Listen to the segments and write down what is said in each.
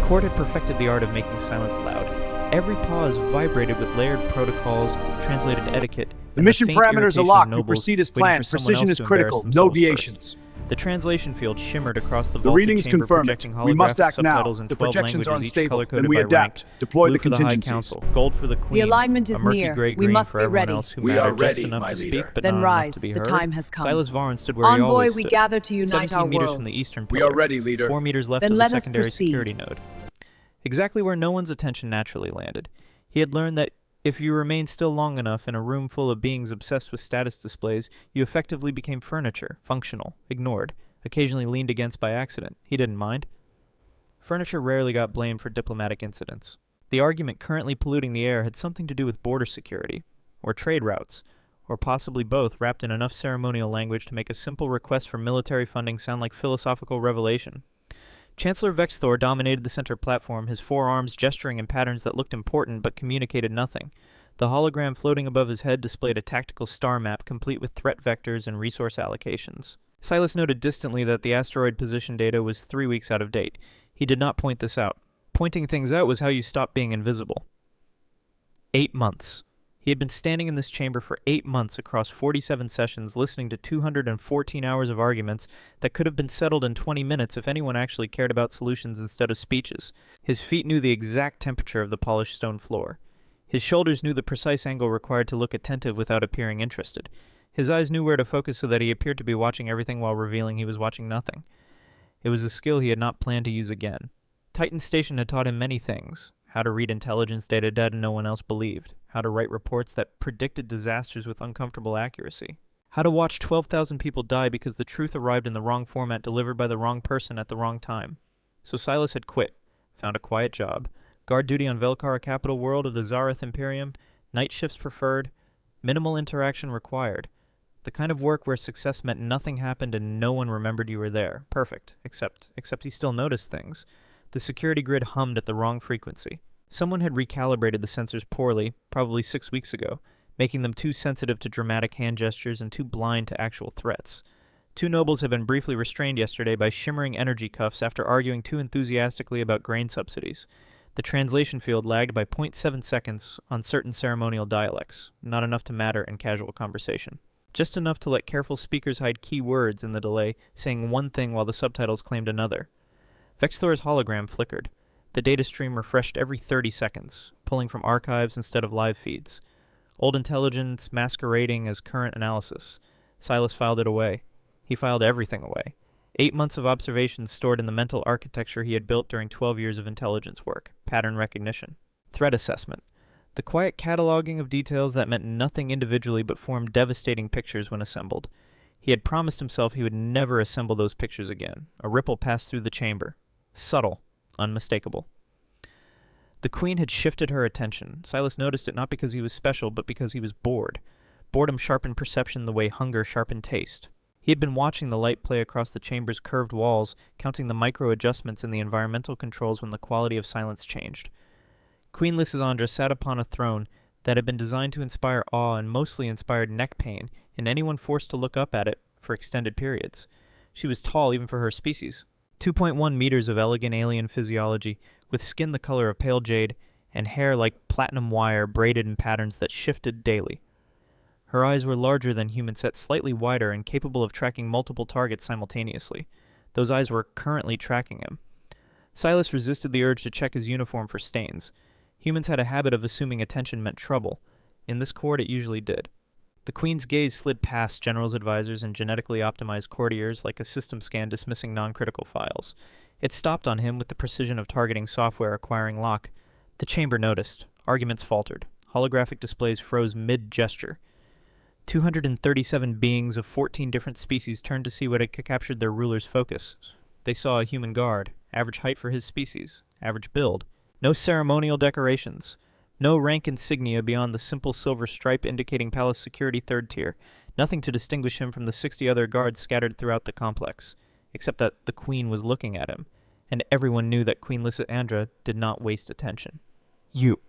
Cord had perfected the art of making silence loud. Every pause vibrated with layered protocols, translated etiquette. The mission parameters are locked. We proceed as planned. Precision is critical. No deviations. The translation field shimmered across the The vaulted readings chamber, confirm it. projecting We must holographic act now. subtitles in The 12 projections are languages, each unstable. color-coded Then we by adapt. rank. Deploy Blue the for the High contingencies. Council, gold for the Queen, The alignment a is murky near. gray We green must for be everyone ready. else who We mattered are just ready, enough my to leader. speak, but Then not rise. enough to be The heard. time has come. Silas Varn stood where he Envoy, always we stood. gather to unite 17 our meters worlds. from the eastern We pillar. are ready, leader. 4 meters left Then of the let us secondary proceed. security node. Exactly where no one's attention naturally landed. He had learned that if you remained still long enough in a room full of beings obsessed with status displays, you effectively became furniture, functional, ignored, occasionally leaned against by accident. He didn't mind. Furniture rarely got blamed for diplomatic incidents. The argument currently polluting the air had something to do with border security, or trade routes, or possibly both, wrapped in enough ceremonial language to make a simple request for military funding sound like philosophical revelation. Chancellor Vexthor dominated the center platform, his forearms gesturing in patterns that looked important but communicated nothing. The hologram floating above his head displayed a tactical star map complete with threat vectors and resource allocations. Silas noted distantly that the asteroid position data was 3 weeks out of date. He did not point this out. Pointing things out was how you stopped being invisible. 8 months. He had been standing in this chamber for 8 months across 47 sessions, listening to 214 hours of arguments that could have been settled in 20 minutes if anyone actually cared about solutions instead of speeches. His feet knew the exact temperature of the polished stone floor. His shoulders knew the precise angle required to look attentive without appearing interested. His eyes knew where to focus so that he appeared to be watching everything while revealing he was watching nothing. It was a skill he had not planned to use again. Titan Station had taught him many things. How to read intelligence data that no one else believed. How to write reports that predicted disasters with uncomfortable accuracy. How to watch 12,000 people die because the truth arrived in the wrong format delivered by the wrong person at the wrong time. So Silas had quit, found a quiet job, guard duty on Velkar, a capital world of the Zareth Imperium, night shifts preferred, minimal interaction required. The kind of work where success meant nothing happened and no one remembered you were there. Perfect. Except he still noticed things. The security grid hummed at the wrong frequency. Someone had recalibrated the sensors poorly, probably 6 weeks ago, making them too sensitive to dramatic hand gestures and too blind to actual threats. 2 nobles had been briefly restrained yesterday by shimmering energy cuffs after arguing too enthusiastically about grain subsidies. The translation field lagged by 0.7 seconds on certain ceremonial dialects, not enough to matter in casual conversation. Just enough to let careful speakers hide key words in the delay, saying one thing while the subtitles claimed another. Vexthor's hologram flickered. The data stream refreshed every 30 seconds, pulling from archives instead of live feeds. Old intelligence masquerading as current analysis. Silas filed it away. He filed everything away. 8 months of observations stored in the mental architecture he had built during 12 years of intelligence work. Pattern recognition. Threat assessment. The quiet cataloging of details that meant nothing individually but formed devastating pictures when assembled. He had promised himself he would never assemble those pictures again. A ripple passed through the chamber. Subtle. Unmistakable. The Queen had shifted her attention. Silas noticed it not because he was special, but because he was bored. Boredom sharpened perception the way hunger sharpened taste. He had been watching the light play across the chamber's curved walls, counting the micro-adjustments in the environmental controls when the quality of silence changed. Queen Lysandra sat upon a throne that had been designed to inspire awe and mostly inspired neck pain in anyone forced to look up at it for extended periods. She was tall even for her species. 2.1 meters of elegant alien physiology, with skin the color of pale jade, and hair like platinum wire braided in patterns that shifted daily. Her eyes were larger than human, set slightly wider and capable of tracking multiple targets simultaneously. Those eyes were currently tracking him. Silas resisted the urge to check his uniform for stains. Humans had a habit of assuming attention meant trouble. In this court, it usually did. The Queen's gaze slid past generals' advisors and genetically optimized courtiers like a system scan dismissing non-critical files. It stopped on him with the precision of targeting software acquiring lock. The chamber noticed. Arguments faltered. Holographic displays froze mid-gesture. 237 beings of 14 different species turned to see what had captured their ruler's focus. They saw a human guard, average height for his species, average build. No ceremonial decorations. No rank insignia beyond the simple silver stripe indicating palace security 3rd tier. Nothing to distinguish him from the 60 other guards scattered throughout the complex. Except that the Queen was looking at him, and everyone knew that Queen Lysandra did not waste attention. You.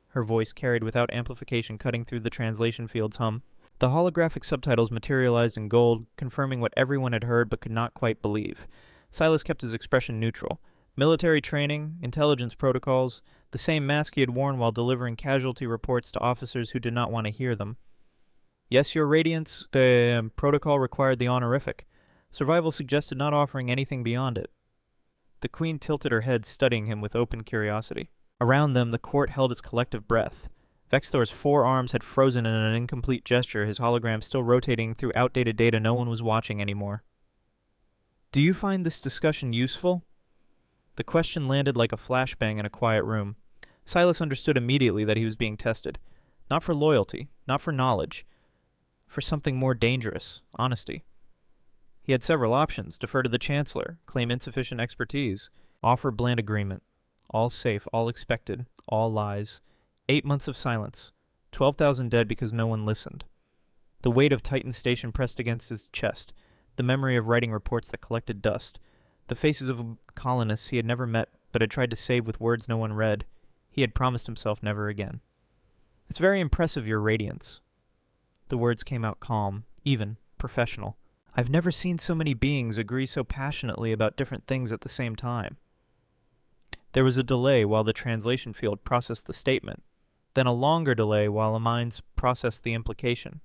Her voice carried without amplification cutting through the translation field's hum. The holographic subtitles materialized in gold, confirming what everyone had heard but could not quite believe. Silas kept his expression neutral. Military training, intelligence protocols, the same mask he had worn while delivering casualty reports to officers who did not want to hear them. Yes, Your Radiance, the protocol required the honorific. Survival suggested not offering anything beyond it. The Queen tilted her head, studying him with open curiosity. Around them, the court held its collective breath. Vexthor's 4 arms had frozen in an incomplete gesture, his hologram still rotating through outdated data no one was watching anymore. Do you find this discussion useful? The question landed like a flashbang in a quiet room. Silas understood immediately that he was being tested. Not for loyalty, not for knowledge. For something more dangerous, honesty. He had several options: defer to the Chancellor, claim insufficient expertise, offer bland agreement. All safe, all expected, all lies. 8 months of silence. 12,000 dead because no one listened. The weight of Titan Station pressed against his chest. The memory of writing reports that collected dust. The faces of colonists he had never met but had tried to save with words no one read. He had promised himself never again. It's very impressive, Your Radiance. The words came out calm, even, professional. I've never seen so many beings agree so passionately about different things at the same time. There was a delay while the translation field processed the statement, then a longer delay while the minds processed the implication.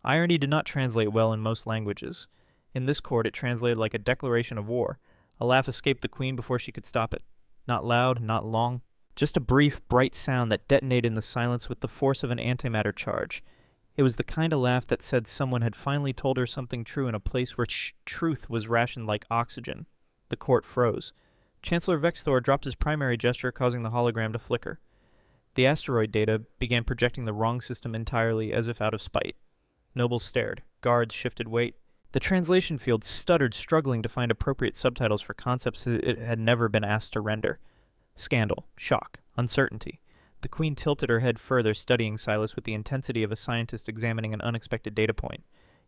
Irony did not translate well in most languages. In this court, it translated like a declaration of war. A laugh escaped the Queen before she could stop it. Not loud, not long. Just a brief, bright sound that detonated in the silence with the force of an antimatter charge. It was the kind of laugh that said someone had finally told her something true in a place where truth was rationed like oxygen. The court froze. Chancellor Vexthor dropped his primary gesture, causing the hologram to flicker. The asteroid data began projecting the wrong system entirely, as if out of spite. Nobles stared. Guards shifted weight. The translation field stuttered, struggling to find appropriate subtitles for concepts it had never been asked to render. Scandal, shock, uncertainty. The Queen tilted her head further, studying Silas with the intensity of a scientist examining an unexpected data point.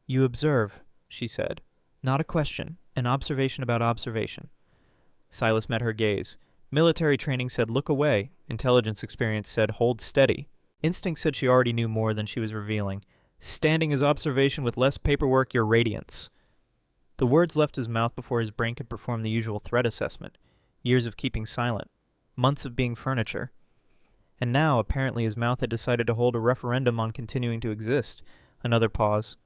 You observe, she said. Not a question, an observation about observation. Silas met her gaze. Military training said look away. Intelligence experience said hold steady. Instinct said she already knew more than she was revealing. Standing as observation with less paperwork, Your Radiance. The words left his mouth before his brain could perform the usual threat assessment. Years of keeping silent. Months of being furniture. And now, apparently, his mouth had decided to hold a referendum on continuing to exist. Another pause.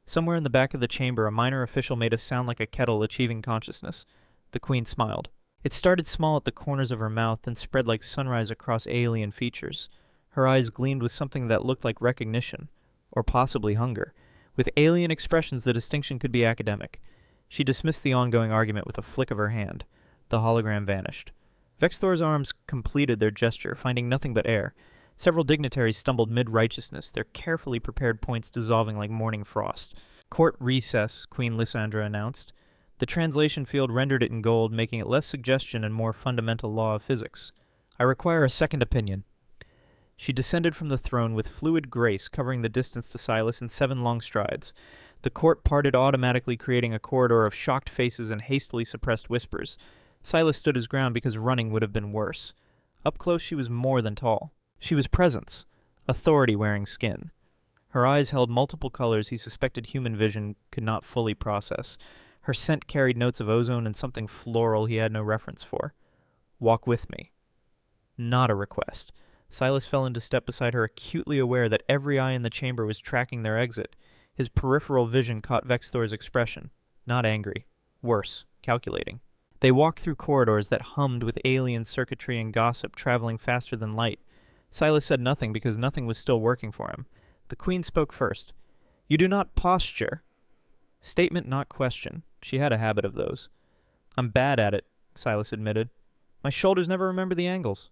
Somewhere in the back of the chamber, a minor official made a sound like a kettle achieving consciousness. The Queen smiled. It started small at the corners of her mouth, then spread like sunrise across alien features. Her eyes gleamed with something that looked like recognition, or possibly hunger. With alien expressions, the distinction could be academic. She dismissed the ongoing argument with a flick of her hand. The hologram vanished. Vexthor's arms completed their gesture, finding nothing but air. Several dignitaries stumbled mid-righteousness, their carefully prepared points dissolving like morning frost. Court recess, Queen Lysandra announced. The translation field rendered it in gold, making it less suggestion and more fundamental law of physics. I require a second opinion. She descended from the throne with fluid grace, covering the distance to Silas in 7 long strides. The court parted automatically, creating a corridor of shocked faces and hastily suppressed whispers. Silas stood his ground because running would have been worse. Up close she was more than tall. She was presence, authority wearing skin. Her eyes held multiple colors he suspected human vision could not fully process. Her scent carried notes of ozone and something floral he had no reference for. Walk with me. Not a request. Silas fell into step beside her, acutely aware that every eye in the chamber was tracking their exit. His peripheral vision caught Vexthor's expression. Not angry. Worse, calculating. They walked through corridors that hummed with alien circuitry and gossip, traveling faster than light. Silas said nothing because nothing was still working for him. The Queen spoke first. You do not posture. Statement, not question. She had a habit of those. I'm bad at it, Silas admitted. My shoulders never remember the angles.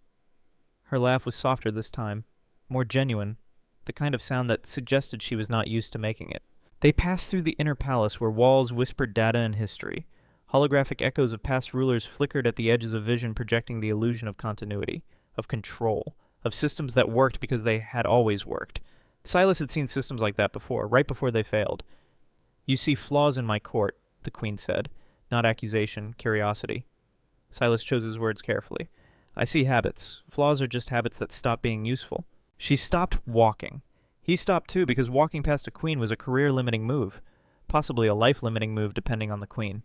Her laugh was softer this time, more genuine, the kind of sound that suggested she was not used to making it. They passed through the inner palace where walls whispered data and history. Holographic echoes of past rulers flickered at the edges of vision, projecting the illusion of continuity, of control, of systems that worked because they had always worked. Silas had seen systems like that before, right before they failed. You see flaws in my court, the Queen said, not accusation, curiosity. Silas chose his words carefully. I see habits. Flaws are just habits that stop being useful. She stopped walking. He stopped too, because walking past a queen was a career-limiting move. Possibly a life-limiting move, depending on the queen.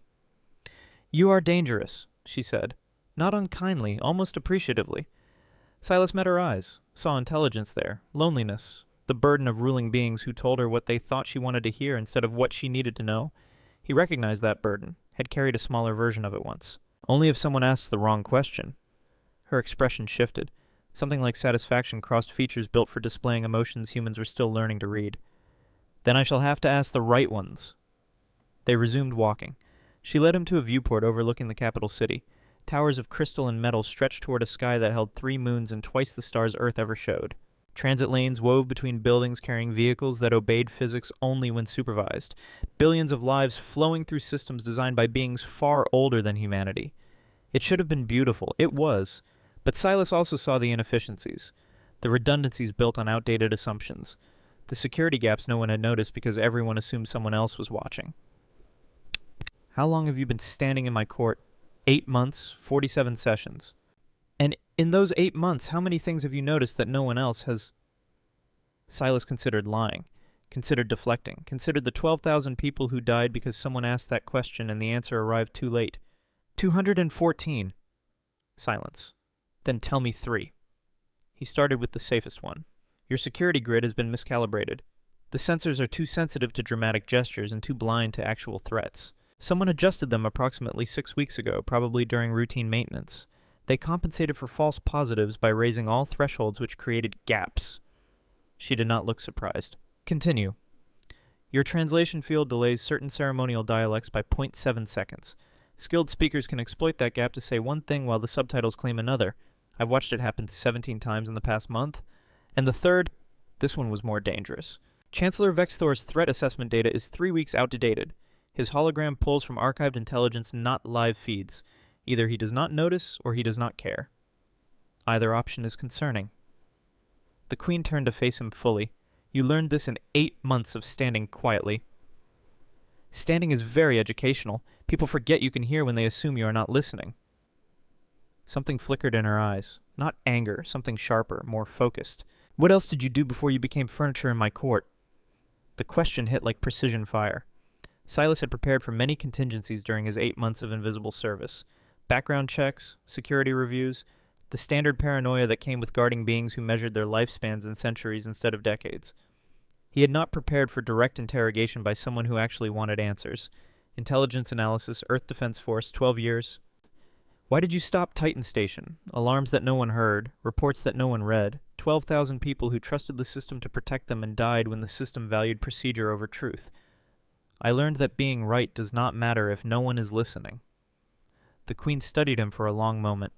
You are dangerous, she said. Not unkindly, almost appreciatively. Silas met her eyes, saw intelligence there, loneliness, the burden of ruling beings who told her what they thought she wanted to hear instead of what she needed to know. He recognized that burden, had carried a smaller version of it once. Only if someone asks the wrong question. Her expression shifted. Something like satisfaction crossed features built for displaying emotions humans were still learning to read. Then I shall have to ask the right ones. They resumed walking. She led him to a viewport overlooking the capital city. Towers of crystal and metal stretched toward a sky that held 3 moons and twice the stars Earth ever showed. Transit lanes wove between buildings carrying vehicles that obeyed physics only when supervised. Billions of lives flowing through systems designed by beings far older than humanity. It should have been beautiful. It was. But Silas also saw the inefficiencies, the redundancies built on outdated assumptions, the security gaps no one had noticed because everyone assumed someone else was watching. How long have you been standing in my court? 8 months, 47 sessions. And in those 8 months, how many things have you noticed that no one else has? Silas considered lying, considered deflecting, considered the 12,000 people who died because someone asked that question and the answer arrived too late. 214. Silence. Then tell me 3. He started with the safest one. Your security grid has been miscalibrated. The sensors are too sensitive to dramatic gestures and too blind to actual threats. Someone adjusted them approximately 6 weeks ago, probably during routine maintenance. They compensated for false positives by raising all thresholds which created gaps. She did not look surprised. Continue. Your translation field delays certain ceremonial dialects by 0.7 seconds. Skilled speakers can exploit that gap to say one thing while the subtitles claim another. I've watched it happen 17 times in the past month. And the third, this one was more dangerous. Chancellor Vexthor's threat assessment data is 3 weeks outdated. His hologram pulls from archived intelligence, not live feeds. Either he does not notice or he does not care. Either option is concerning. The Queen turned to face him fully. You learned this in 8 months of standing quietly. Standing is very educational. People forget you can hear when they assume you are not listening. Something flickered in her eyes. Not anger, something sharper, more focused. What else did you do before you became furniture in my court? The question hit like precision fire. Silas had prepared for many contingencies during his 8 months of invisible service. Background checks, security reviews, the standard paranoia that came with guarding beings who measured their lifespans in centuries instead of decades. He had not prepared for direct interrogation by someone who actually wanted answers. Intelligence analysis, Earth Defense Force, 12 years. Why did you stop Titan Station? Alarms that no one heard, reports that no one read, 12,000 people who trusted the system to protect them and died when the system valued procedure over truth. I learned that being right does not matter if no one is listening. The Queen studied him for a long moment.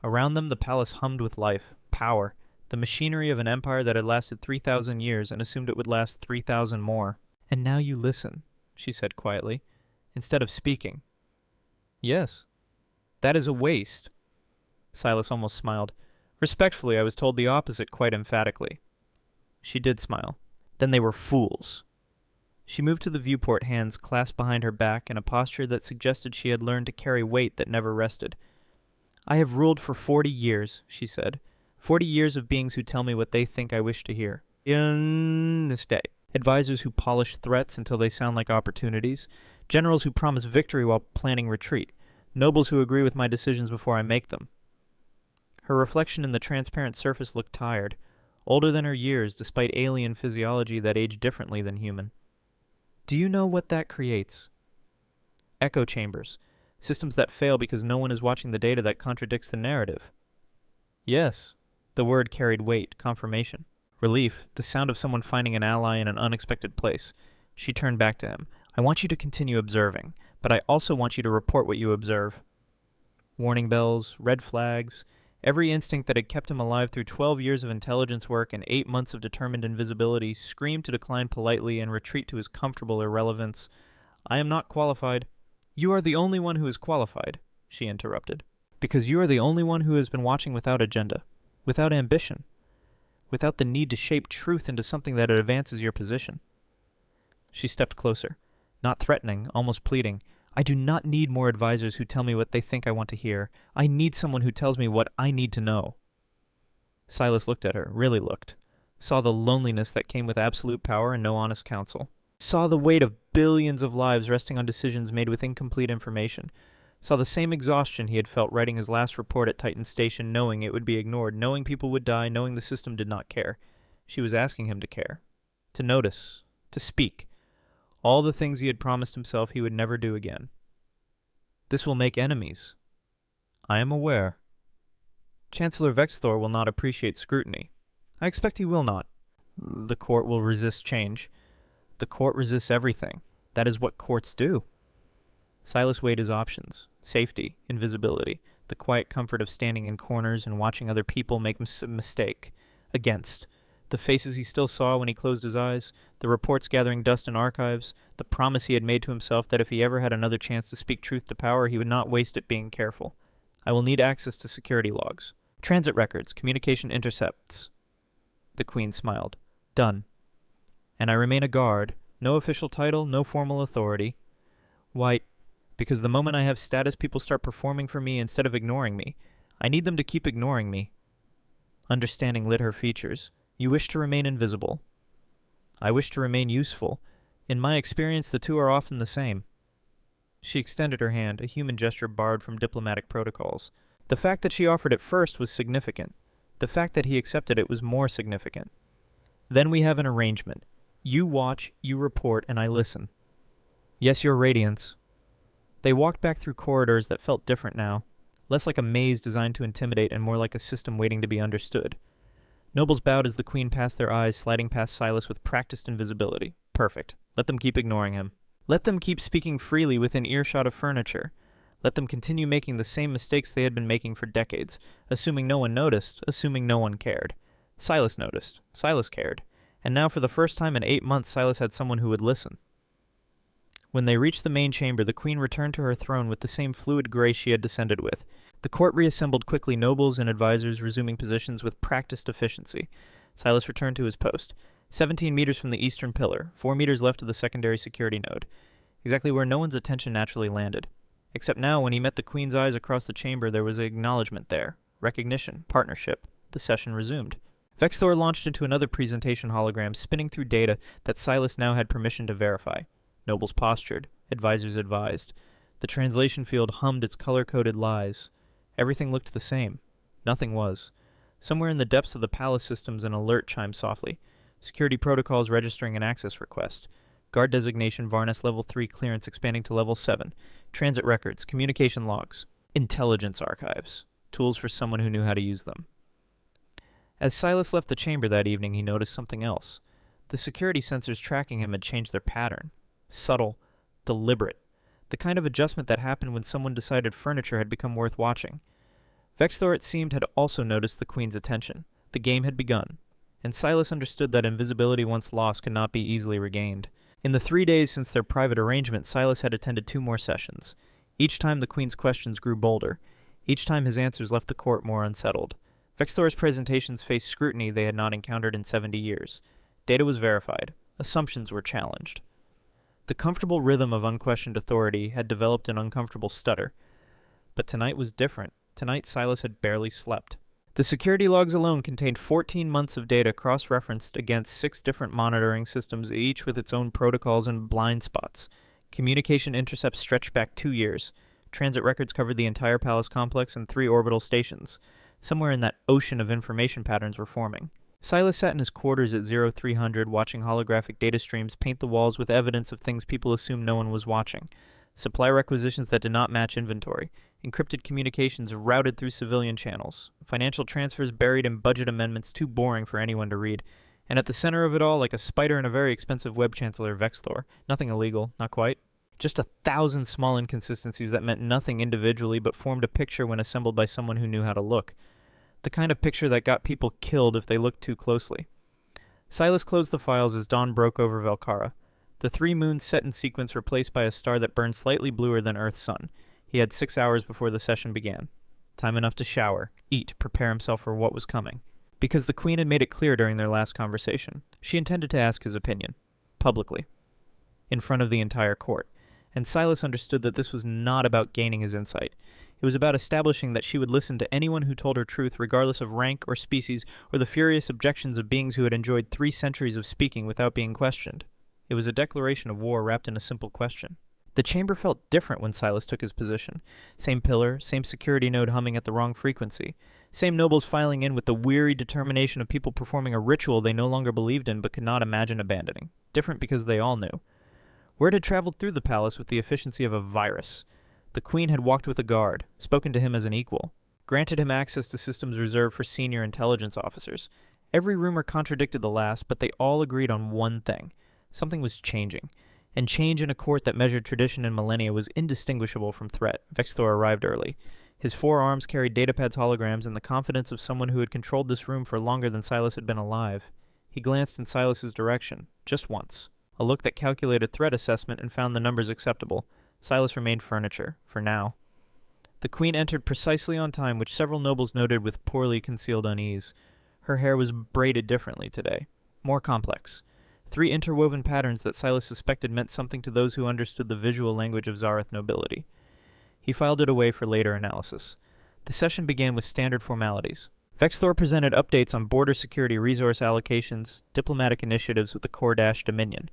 Around them the palace hummed with life, power, the machinery of an empire that had lasted 3,000 years and assumed it would last 3,000 more. And now you listen, she said quietly, instead of speaking. Yes. That is a waste. Silas almost smiled. Respectfully, I was told the opposite quite emphatically. She did smile. Then they were fools. She moved to the viewport, hands clasped behind her back in a posture that suggested she had learned to carry weight that never rested. I have ruled for 40 years, she said. 40 years of beings who tell me what they think I wish to hear. In this day. Advisors who polish threats until they sound like opportunities. Generals who promise victory while planning retreat. Nobles who agree with my decisions before I make them. Her reflection in the transparent surface looked tired, older than her years despite alien physiology that aged differently than human. Do you know what that creates? Echo chambers, systems that fail because no one is watching the data that contradicts the narrative. Yes, the word carried weight, confirmation. Relief, the sound of someone finding an ally in an unexpected place. She turned back to him. I want you to continue observing, but I also want you to report what you observe. Warning bells, red flags, every instinct that had kept him alive through 12 years of intelligence work and 8 months of determined invisibility screamed to decline politely and retreat to his comfortable irrelevance. I am not qualified. You are the only one who is qualified, she interrupted, because you are the only one who has been watching without agenda, without ambition, without the need to shape truth into something that advances your position. She stepped closer. Not threatening, almost pleading. I do not need more advisors who tell me what they think I want to hear. I need someone who tells me what I need to know. Silas looked at her, really looked. Saw the loneliness that came with absolute power and no honest counsel. Saw the weight of billions of lives resting on decisions made with incomplete information. Saw the same exhaustion he had felt writing his last report at Titan Station, knowing it would be ignored, knowing people would die, knowing the system did not care. She was asking him to care, to notice, to speak. All the things he had promised himself he would never do again. This will make enemies. I am aware. Chancellor Vexthor will not appreciate scrutiny. I expect he will not. The court will resist change. The court resists everything. That is what courts do. Silas weighed his options. Safety, invisibility, the quiet comfort of standing in corners and watching other people make a mistake. Against. The faces he still saw when he closed his eyes, the reports gathering dust in archives, the promise he had made to himself that if he ever had another chance to speak truth to power, he would not waste it being careful. I will need access to security logs. Transit records, communication intercepts. The Queen smiled. Done. And I remain a guard. No official title, no formal authority. Why, because the moment I have status, people start performing for me instead of ignoring me. I need them to keep ignoring me. Understanding lit her features. You wish to remain invisible. I wish to remain useful. In my experience, the two are often the same. She extended her hand, a human gesture barred from diplomatic protocols. The fact that she offered it first was significant. The fact that he accepted it was more significant. Then we have an arrangement. You watch, you report, and I listen. Yes, your radiance. They walked back through corridors that felt different now, less like a maze designed to intimidate and more like a system waiting to be understood. Nobles bowed as the Queen passed their eyes, sliding past Silas with practiced invisibility. Perfect. Let them keep ignoring him. Let them keep speaking freely within earshot of furniture. Let them continue making the same mistakes they had been making for decades, assuming no one noticed, assuming no one cared. Silas noticed. Silas cared. And now for the first time in 8 months, Silas had someone who would listen. When they reached the main chamber, the Queen returned to her throne with the same fluid grace she had descended with. The court reassembled quickly, nobles and advisors resuming positions with practiced efficiency. Silas returned to his post. 17 meters from the eastern pillar, 4 meters left of the secondary security node. Exactly where no one's attention naturally landed. Except now, when he met the Queen's eyes across the chamber, there was acknowledgement there. Recognition. Partnership. The session resumed. Vexthor launched into another presentation hologram, spinning through data that Silas now had permission to verify. Nobles postured. Advisors advised. The translation field hummed its color-coded lies. Everything looked the same. Nothing was. Somewhere in the depths of the palace systems, an alert chimed softly. Security protocols registering an access request. Guard designation Varnus Level 3 clearance expanding to Level 7. Transit records, communication logs. Intelligence archives. Tools for someone who knew how to use them. As Silas left the chamber that evening, he noticed something else. The security sensors tracking him had changed their pattern. Subtle. Deliberate. The kind of adjustment that happened when someone decided furniture had become worth watching. Vexthor, it seemed, had also noticed the Queen's attention. The game had begun. And Silas understood that invisibility once lost could not be easily regained. In the 3 days since their private arrangement, Silas had attended 2 more sessions. Each time the Queen's questions grew bolder. Each time his answers left the court more unsettled. Vexthor's presentations faced scrutiny they had not encountered in 70 years. Data was verified. Assumptions were challenged. The comfortable rhythm of unquestioned authority had developed an uncomfortable stutter. But tonight was different. Tonight Silas had barely slept. The security logs alone contained 14 months of data cross-referenced against 6 different monitoring systems, each with its own protocols and blind spots. Communication intercepts stretched back 2 years. Transit records covered the entire palace complex and 3 orbital stations. Somewhere in that ocean of information patterns were forming. Silas sat in his quarters at 0300 watching holographic data streams paint the walls with evidence of things people assumed no one was watching. Supply requisitions that did not match inventory. Encrypted communications routed through civilian channels. Financial transfers buried in budget amendments too boring for anyone to read. And at the center of it all, like a spider in a very expensive web chancellor, Vexthor. Nothing illegal, not quite. Just 1,000 small inconsistencies that meant nothing individually but formed a picture when assembled by someone who knew how to look. The kind of picture that got people killed if they looked too closely. Silas closed the files as dawn broke over Velkara. The 3 moons set in sequence replaced by a star that burned slightly bluer than Earth's sun. He had 6 hours before the session began. Time enough to shower, eat, prepare himself for what was coming. Because the Queen had made it clear during their last conversation. She intended to ask his opinion. Publicly. In front of the entire court. And Silas understood that this was not about gaining his insight. It was about establishing that she would listen to anyone who told her truth, regardless of rank or species, or the furious objections of beings who had enjoyed 3 centuries of speaking without being questioned. It was a declaration of war wrapped in a simple question. The chamber felt different when Silas took his position. Same pillar, same security node humming at the wrong frequency. Same nobles filing in with the weary determination of people performing a ritual they no longer believed in but could not imagine abandoning. Different because they all knew. Word had traveled through the palace with the efficiency of a virus. The Queen had walked with a guard, spoken to him as an equal, granted him access to systems reserved for senior intelligence officers. Every rumor contradicted the last, but they all agreed on one thing. Something was changing. And change in a court that measured tradition and millennia was indistinguishable from threat. Vexthor arrived early. His 4 arms carried datapad's holograms and the confidence of someone who had controlled this room for longer than Silas had been alive. He glanced in Silas's direction, just once. A look that calculated threat assessment and found the numbers acceptable. Silas remained furniture, for now. The Queen entered precisely on time, which several nobles noted with poorly concealed unease. Her hair was braided differently today, more complex. 3 interwoven patterns that Silas suspected meant something to those who understood the visual language of Zareth nobility. He filed it away for later analysis. The session began with standard formalities. Vexthor presented updates on border security resource allocations, diplomatic initiatives with the Kordash Dominion.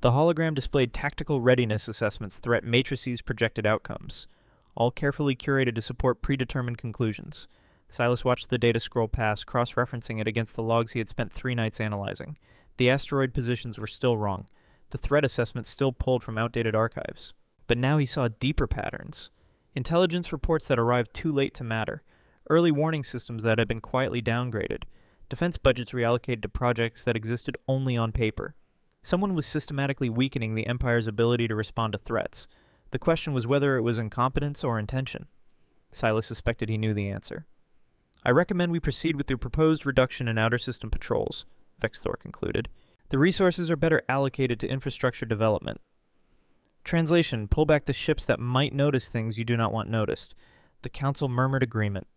The hologram displayed tactical readiness assessments, threat matrices, projected outcomes, all carefully curated to support predetermined conclusions. Silas watched the data scroll past, cross-referencing it against the logs he had spent 3 nights analyzing. The asteroid positions were still wrong. The threat assessment still pulled from outdated archives. But now he saw deeper patterns. Intelligence reports that arrived too late to matter. Early warning systems that had been quietly downgraded. Defense budgets reallocated to projects that existed only on paper. Someone was systematically weakening the Empire's ability to respond to threats. The question was whether it was incompetence or intention. Silas suspected he knew the answer. I recommend we proceed with the proposed reduction in outer system patrols, Vexthor concluded. The resources are better allocated to infrastructure development. Translation, pull back the ships that might notice things you do not want noticed. The Council murmured agreement.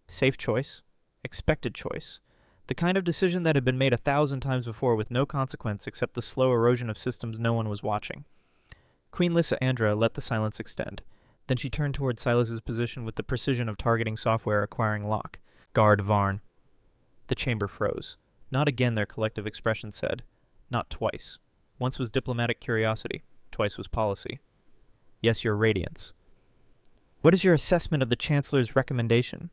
Safe choice. Expected choice. The kind of decision that had been made 1,000 times before with no consequence except the slow erosion of systems no one was watching. Queen Lysandra let the silence extend. Then she turned toward Silas's position with the precision of targeting software acquiring lock. Guard Varn. The chamber froze. Not again, their collective expression said. Not twice. Once was diplomatic curiosity. Twice was policy. Yes, your radiance. What is your assessment of the Chancellor's recommendation?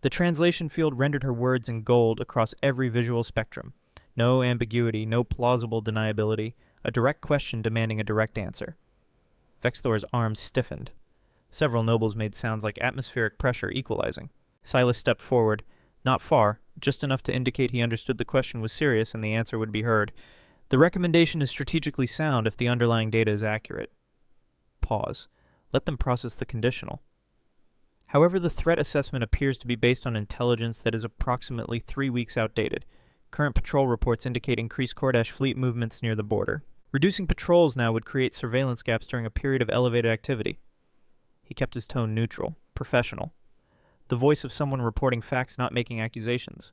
The translation field rendered her words in gold across every visual spectrum. No ambiguity, no plausible deniability. A direct question demanding a direct answer. Vexthor's arms stiffened. Several nobles made sounds like atmospheric pressure equalizing. Silas stepped forward. Not far, just enough to indicate he understood the question was serious and the answer would be heard. The recommendation is strategically sound if the underlying data is accurate. Pause. Let them process the conditional. However, the threat assessment appears to be based on intelligence that is approximately 3 weeks outdated. Current patrol reports indicate increased Kordash fleet movements near the border. Reducing patrols now would create surveillance gaps during a period of elevated activity. He kept his tone neutral, professional. The voice of someone reporting facts, not making accusations.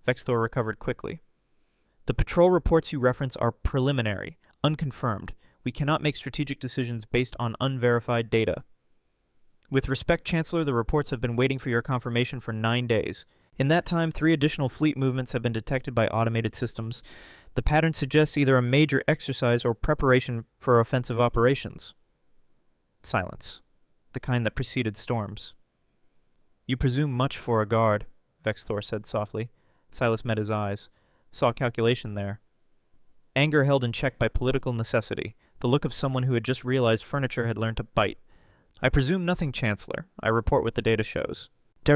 Vexthor recovered quickly. The patrol reports you reference are preliminary, unconfirmed. We cannot make strategic decisions based on unverified data. With respect, Chancellor, the reports have been waiting for your confirmation for 9 days. In that time, 3 additional fleet movements have been detected by automated systems. The pattern suggests either a major exercise or preparation for offensive operations. Silence. The kind that preceded storms. You presume much for a guard, Vexthor said softly. Silas met his eyes. Saw calculation there. Anger held in check by political necessity, the look of someone who had just realized furniture had learned to bite. I presume nothing, Chancellor. I report what the data shows. The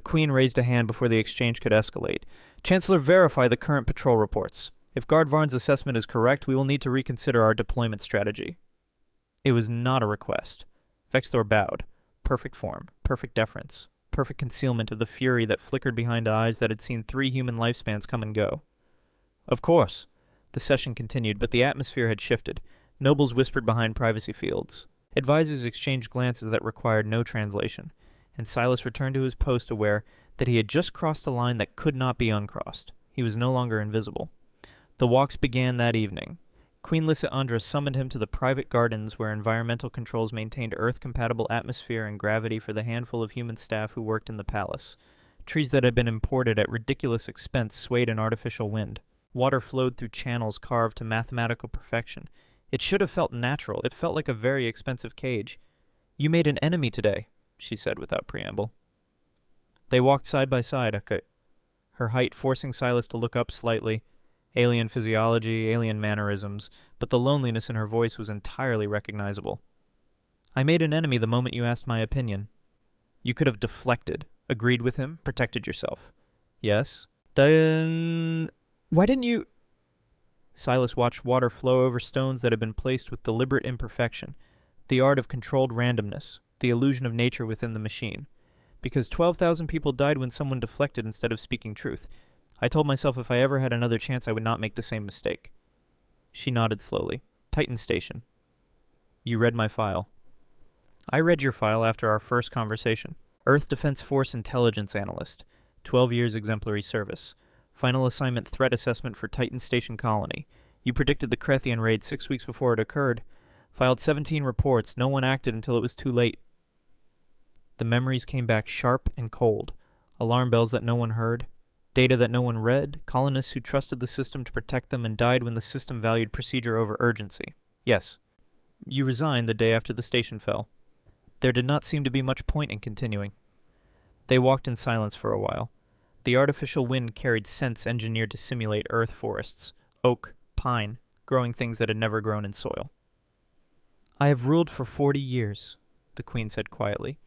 Queen raised a hand before the exchange could escalate. Chancellor, verify the current patrol reports. If Guard Varn's assessment is correct, we will need to reconsider our deployment strategy. It was not a request. Vexthor bowed. Perfect form, perfect deference, perfect concealment of the fury that flickered behind eyes that had seen 3 human lifespans come and go. Of course. The session continued, but the atmosphere had shifted. Nobles whispered behind privacy fields. Advisors exchanged glances that required no translation, and Silas returned to his post aware that he had just crossed a line that could not be uncrossed. He was no longer invisible. The walks began that evening. Queen Lysandra summoned him to the private gardens where environmental controls maintained Earth-compatible atmosphere and gravity for the handful of human staff who worked in the palace. Trees that had been imported at ridiculous expense swayed in artificial wind. Water flowed through channels carved to mathematical perfection. It should have felt natural. It felt like a very expensive cage. "You made an enemy today," she said without preamble. They walked side by side, her height forcing Silas to look up slightly. Alien physiology, alien mannerisms, but the loneliness in her voice was entirely recognizable. "I made an enemy the moment you asked my opinion." "You could have deflected, agreed with him, protected yourself." "Yes." "Then why didn't you—" Silas watched water flow over stones that had been placed with deliberate imperfection, the art of controlled randomness, the illusion of nature within the machine. "Because 12,000 people died when someone deflected instead of speaking truth. I told myself if I ever had another chance I would not make the same mistake." She nodded slowly. "Titan Station. You read my file." "I read your file after our first conversation. Earth Defense Force Intelligence Analyst. 12 years exemplary service. Final assignment threat assessment for Titan Station Colony. You predicted the Krethian raid 6 weeks before it occurred. Filed 17 reports. No one acted until it was too late." The memories came back sharp and cold. Alarm bells that no one heard. Data that no one read. Colonists who trusted the system to protect them and died when the system valued procedure over urgency. "Yes. You resigned the day after the station fell." There did not seem to be much point in continuing. They walked in silence for a while. The artificial wind carried scents engineered to simulate earth forests, oak, pine, growing things that had never grown in soil. "I have ruled for 40 years, the Queen said quietly.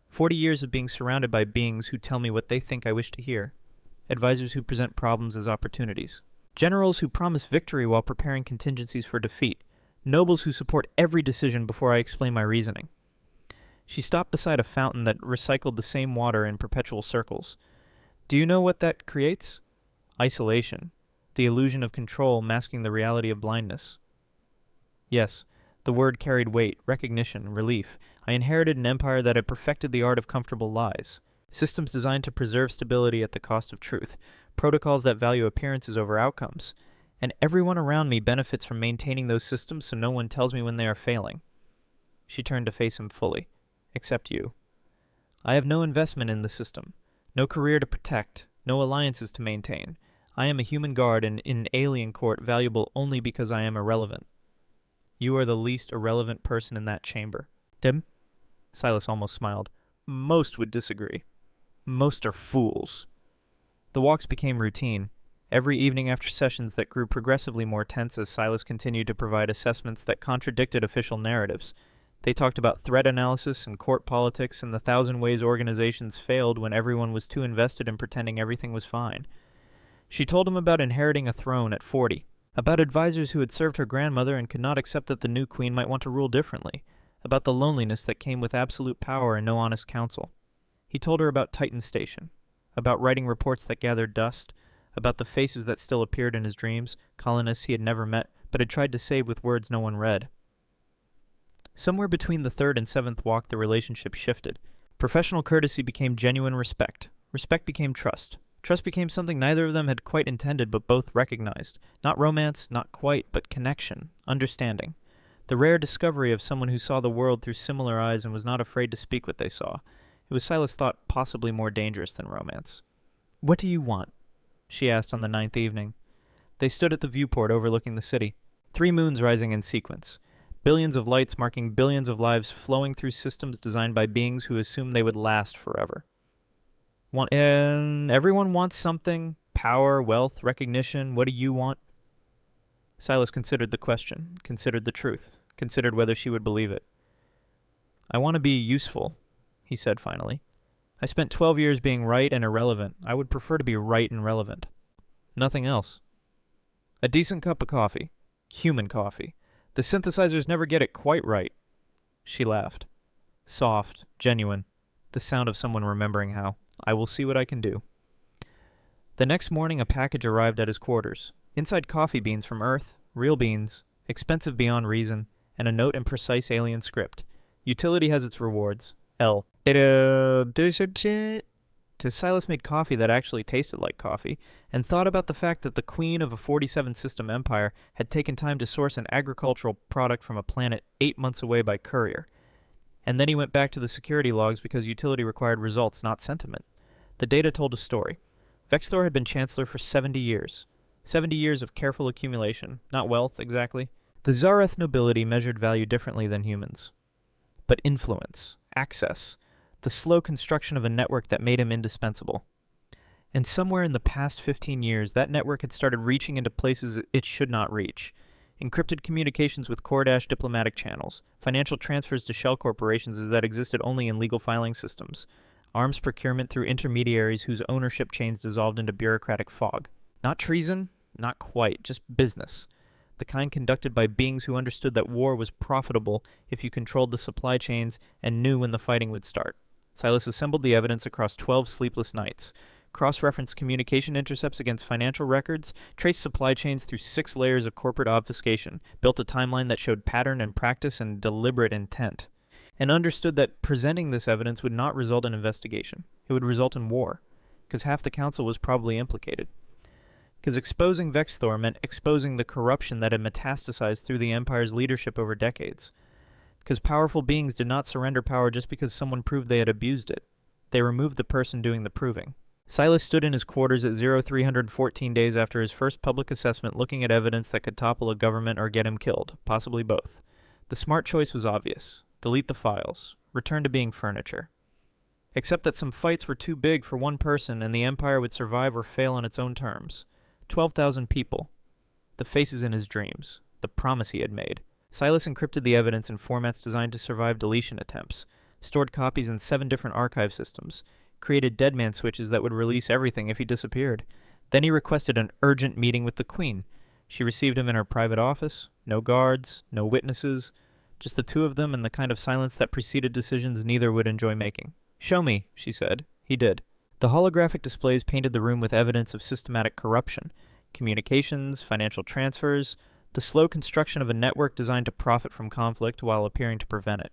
40 years of being surrounded by beings who tell me what they think I wish to hear. Advisors who present problems as opportunities. Generals who promise victory while preparing contingencies for defeat. Nobles who support every decision before I explain my reasoning." She stopped beside a fountain that recycled the same water in perpetual circles. "Do you know what that creates? Isolation. The illusion of control masking the reality of blindness." "Yes." The word carried weight, recognition, relief. "I inherited an empire that had perfected the art of comfortable lies. Systems designed to preserve stability at the cost of truth. Protocols that value appearances over outcomes. And everyone around me benefits from maintaining those systems so no one tells me when they are failing." She turned to face him fully. "Except you. I have no investment in the system. No career to protect. No alliances to maintain. I am a human guard and in an alien court valuable only because I am irrelevant. You are the least irrelevant person in that chamber." "Dim?" Silas almost smiled. "Most would disagree. Most are fools." The walks became routine. Every evening after sessions that grew progressively more tense as Silas continued to provide assessments that contradicted official narratives. They talked about threat analysis and court politics and the 1,000 ways organizations failed when everyone was too invested in pretending everything was fine. She told him about inheriting a throne at 40, about advisors who had served her grandmother and could not accept that the new queen might want to rule differently, about the loneliness that came with absolute power and no honest counsel. He told her about Titan Station, about writing reports that gathered dust, about the faces that still appeared in his dreams, colonists he had never met but had tried to save with words no one read. Somewhere between the third and seventh walk the relationship shifted. Professional courtesy became genuine respect. Respect became trust. Trust became something neither of them had quite intended but both recognized. Not romance, not quite, but connection, understanding. The rare discovery of someone who saw the world through similar eyes and was not afraid to speak what they saw. It was, Silas thought, possibly more dangerous than romance. "What do you want?" she asked on the 9th evening. They stood at the viewport overlooking the city. 3 moons rising in sequence. Billions of lights marking billions of lives flowing through systems designed by beings who assumed they would last forever. Everyone wants something. Power, wealth, recognition. What do you want? Silas considered the question, considered the truth, considered whether she would believe it. "I want to be useful," he said finally. "I spent 12 years being right and irrelevant. I would prefer to be right and relevant. Nothing else. A decent cup of coffee. Human coffee. The synthesizers never get it quite right." She laughed. Soft, genuine. The sound of someone remembering how. "I will see what I can do." The next morning a package arrived at his quarters. Inside coffee beans from Earth, real beans, expensive beyond reason, and a note in precise alien script. Utility has its rewards. L. Silas made coffee that actually tasted like coffee, and thought about the fact that the queen of a 47-system empire had taken time to source an agricultural product from a planet 8 months away by courier. And then he went back to the security logs because utility required results, not sentiment. The data told a story. Vexthor had been chancellor for 70 years. 70 years of careful accumulation. Not wealth, exactly, The Tsareth nobility measured value differently than humans. But influence, access, the slow construction of a network that made him indispensable. And somewhere in the past 15 years, that network had started reaching into places it should not reach. Encrypted communications with Kordash diplomatic channels, financial transfers to shell corporations that existed only in legal filing systems, arms procurement through intermediaries whose ownership chains dissolved into bureaucratic fog. Not treason, not quite, just business. The kind conducted by beings who understood that war was profitable if you controlled the supply chains and knew when the fighting would start. Silas assembled the evidence across 12 sleepless nights, cross-referenced communication intercepts against financial records, traced supply chains through 6 layers of corporate obfuscation, built a timeline that showed pattern and practice and deliberate intent, and understood that presenting this evidence would not result in investigation. It would result in war, because half the council was probably implicated. Because exposing Vexthor meant exposing the corruption that had metastasized through the Empire's leadership over decades. Because powerful beings did not surrender power just because someone proved they had abused it. They removed the person doing the proving. Silas stood in his quarters at 0314 days after his first public assessment, looking at evidence that could topple a government or get him killed, possibly both. The smart choice was obvious. Delete the files. Return to being furniture. Except that some fights were too big for one person and the Empire would survive or fail on its own terms. 12,000 people. The faces in his dreams. The promise he had made. Silas encrypted the evidence in formats designed to survive deletion attempts, stored copies in 7 different archive systems, created deadman switches that would release everything if he disappeared. Then he requested an urgent meeting with the Queen. She received him in her private office. No guards, no witnesses, just the two of them and the kind of silence that preceded decisions neither would enjoy making. "Show me," she said. He did. The holographic displays painted the room with evidence of systematic corruption, communications, financial transfers, the slow construction of a network designed to profit from conflict while appearing to prevent it.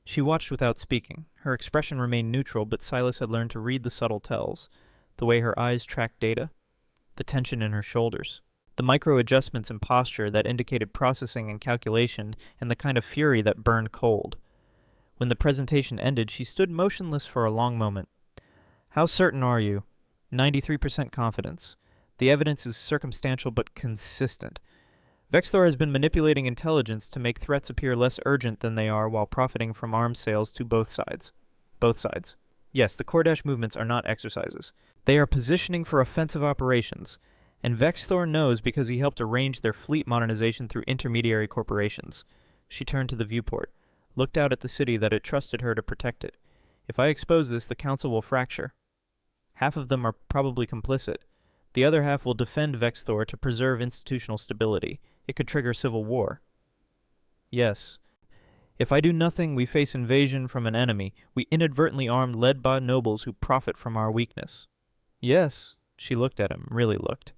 She watched without speaking. Her expression remained neutral, but Silas had learned to read the subtle tells, the way her eyes tracked data, the tension in her shoulders, the micro-adjustments in posture that indicated processing and calculation, and the kind of fury that burned cold. When the presentation ended, she stood motionless for a long moment. "How certain are you?" 93% confidence. The evidence is circumstantial but consistent. Vexthor has been manipulating intelligence to make threats appear less urgent than they are while profiting from arms sales to both sides. Both sides. Yes, the Kordash movements are not exercises. They are positioning for offensive operations, and Vexthor knows because he helped arrange their fleet modernization through intermediary corporations. She turned to the viewport, looked out at the city that had trusted her to protect it. If I expose this, the council will fracture. Half of them are probably complicit. The other half will defend Vexthor to preserve institutional stability. It could trigger civil war. Yes. If I do nothing, we face invasion from an enemy. We inadvertently armed Ledba nobles who profit from our weakness. Yes. She looked at him, really looked.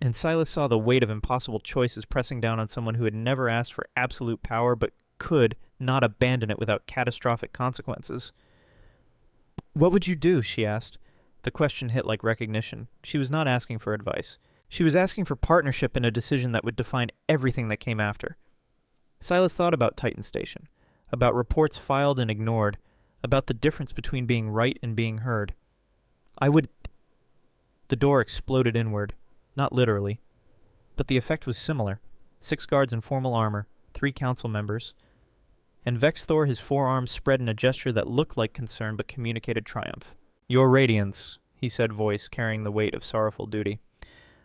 And Silas saw the weight of impossible choices pressing down on someone who had never asked for absolute power but could not abandon it without catastrophic consequences. "What would you do?" she asked. The question hit like recognition. She was not asking for advice. She was asking for partnership in a decision that would define everything that came after. Silas thought about Titan Station, about reports filed and ignored, about the difference between being right and being heard. "I would..." The door exploded inward. Not literally. But the effect was similar. 6 guards in formal armor, 3 council members, and Vexthor, his forearms spread in a gesture that looked like concern but communicated triumph. "Your Radiance," he said, voice carrying the weight of sorrowful duty.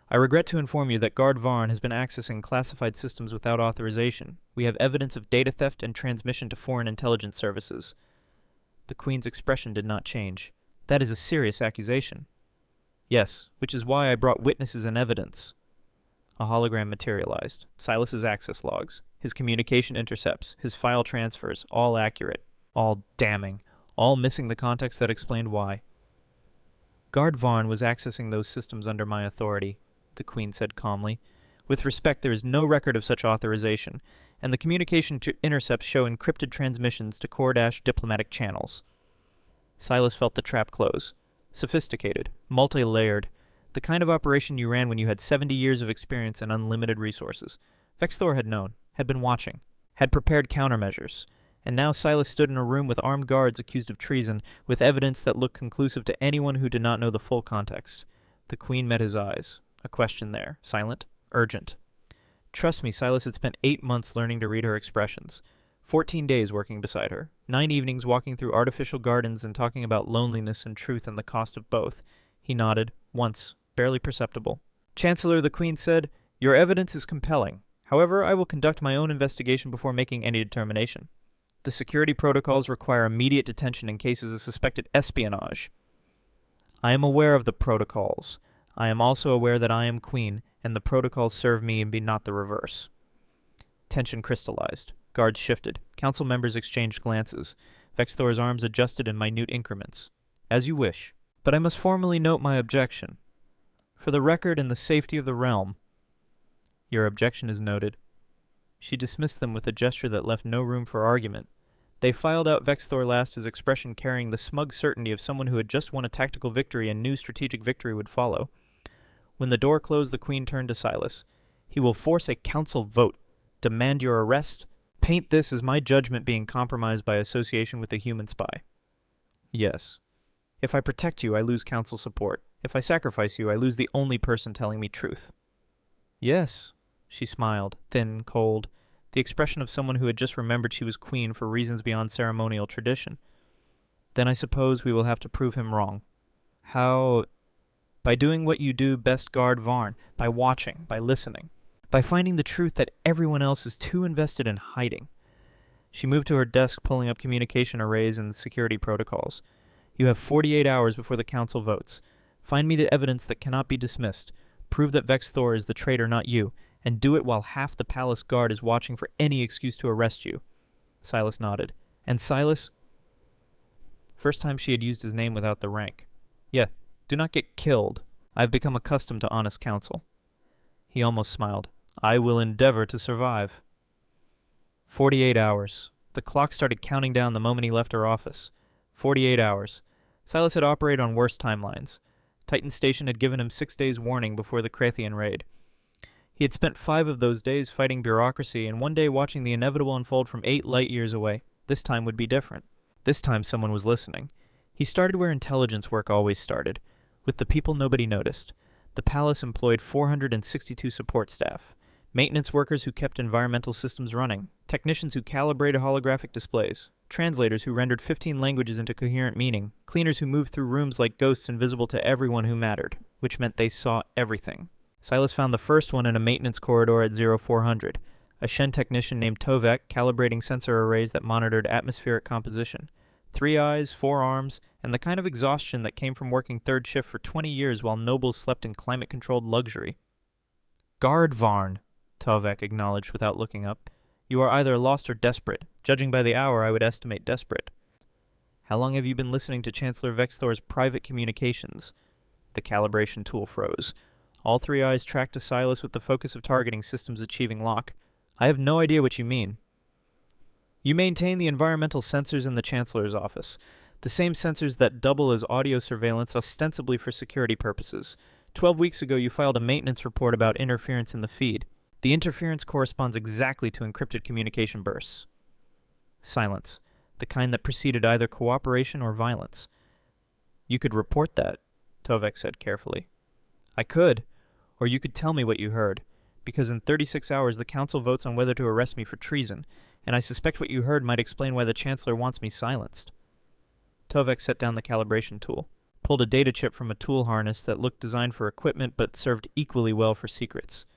"I regret to inform you that Guard Varn has been accessing classified systems without authorization. We have evidence of data theft and transmission to foreign intelligence services." The Queen's expression did not change. "That is a serious accusation." "Yes, which is why I brought witnesses and evidence." A hologram materialized. Silas's access logs, his communication intercepts, his file transfers, all accurate, all damning, all missing the context that explained why. "Guard Varn was accessing those systems under my authority," the Queen said calmly. "With respect, there is no record of such authorization, and the communication intercepts show encrypted transmissions to Kordash diplomatic channels." Silas felt the trap close. Sophisticated, multi-layered, the kind of operation you ran when you had 70 years of experience and unlimited resources. Vexthor had known, had been watching, had prepared countermeasures, and now Silas stood in a room with armed guards accused of treason, with evidence that looked conclusive to anyone who did not know the full context. The Queen met his eyes. A question there, silent, urgent. Trust me, Silas had spent 8 months learning to read her expressions. 14 days working beside her. 9 evenings walking through artificial gardens and talking about loneliness and truth and the cost of both. He nodded, once, barely perceptible. Chancellor, the Queen said, "Your evidence is compelling. However, I will conduct my own investigation before making any determination. The security protocols require immediate detention in cases of suspected espionage." "I am aware of the protocols. I am also aware that I am Queen, and the protocols serve me and be not the reverse." Tension crystallized. Guards shifted. Council members exchanged glances. Vexthor's arms adjusted in minute increments. "As you wish. But I must formally note my objection. For the record and the safety of the realm." "Your objection is noted." She dismissed them with a gesture that left no room for argument. They filed out Vexthor last, his expression carrying the smug certainty of someone who had just won a tactical victory and knew strategic victory would follow. When the door closed, the Queen turned to Silas. "He will force a council vote. Demand your arrest. Paint this as my judgment being compromised by association with a human spy." "Yes. If I protect you, I lose council support. If I sacrifice you, I lose the only person telling me truth." "Yes." She smiled, thin, cold, the expression of someone who had just remembered she was Queen for reasons beyond ceremonial tradition. "Then I suppose we will have to prove him wrong." "How?" "By doing what you do best, guard Varn. By watching, by listening. By finding the truth that everyone else is too invested in hiding." She moved to her desk, pulling up communication arrays and security protocols. "You have 48 hours before the council votes. Find me the evidence that cannot be dismissed. Prove that Vexthor is the traitor, not you, and do it while half the palace guard is watching for any excuse to arrest you." Silas nodded. "And Silas?" First time she had used his name without the rank. "Yeah, do not get killed. I have become accustomed to honest counsel." He almost smiled. "I will endeavor to survive." 48 hours. The clock started counting down the moment he left her office. 48 hours. Silas had operated on worse timelines. Titan Station had given him 6 days' warning before the Krathian raid. He had spent 5 of those days fighting bureaucracy and 1 day watching the inevitable unfold from 8 light-years away. This time would be different. This time someone was listening. He started where intelligence work always started, with the people nobody noticed. The palace employed 462 support staff. Maintenance workers who kept environmental systems running, technicians who calibrated holographic displays, translators who rendered 15 languages into coherent meaning, cleaners who moved through rooms like ghosts invisible to everyone who mattered, which meant they saw everything. Silas found the first one in a maintenance corridor at 0400, a Shen technician named Tovek calibrating sensor arrays that monitored atmospheric composition. 3 eyes, 4 arms, and the kind of exhaustion that came from working third shift for 20 years while nobles slept in climate-controlled luxury. "Guard Varn," Tovek acknowledged without looking up. "You are either lost or desperate. Judging by the hour, I would estimate desperate." "How long have you been listening to Chancellor Vexthor's private communications?" The calibration tool froze. All 3 eyes tracked to Silas with the focus of targeting systems achieving lock. "I have no idea what you mean." "You maintain the environmental sensors in the Chancellor's office. The same sensors that double as audio surveillance ostensibly for security purposes. 12 weeks ago you filed a maintenance report about interference in the feed. The interference corresponds exactly to encrypted communication bursts." Silence, the kind that preceded either cooperation or violence. "You could report that," Tovek said carefully. "I could, or you could tell me what you heard, because in 36 hours the council votes on whether to arrest me for treason, and I suspect what you heard might explain why the Chancellor wants me silenced." Tovek set down the calibration tool, pulled a data chip from a tool harness that looked designed for equipment but served equally well for secrets.